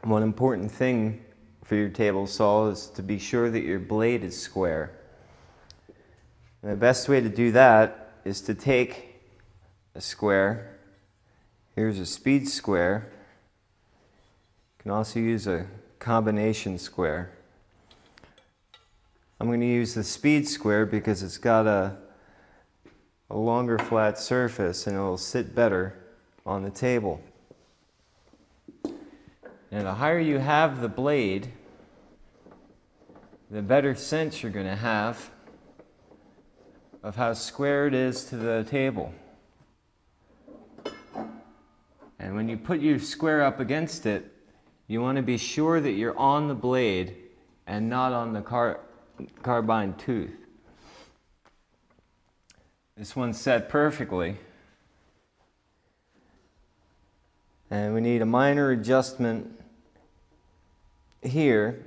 one important thing for your table saw is to be sure that your blade is square. And the best way to do that is to take a square. Here's a speed square. You can also use a combination square. I'm going to use the speed square because it's got a longer flat surface and it will sit better on the table. And the higher you have the blade, the better sense you're going to have of how square it is to the table. And when you put your square up against it, you want to be sure that you're on the blade and not on the carbine tooth. This one's set perfectly. And we need a minor adjustment here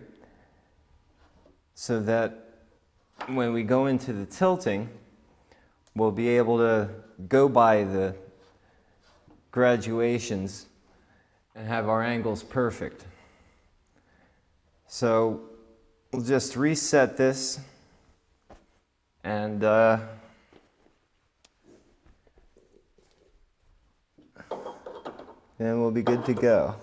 so that when we go into the tilting, we'll be able to go by the graduations and have our angles perfect. So we'll just reset this and then we'll be good to go.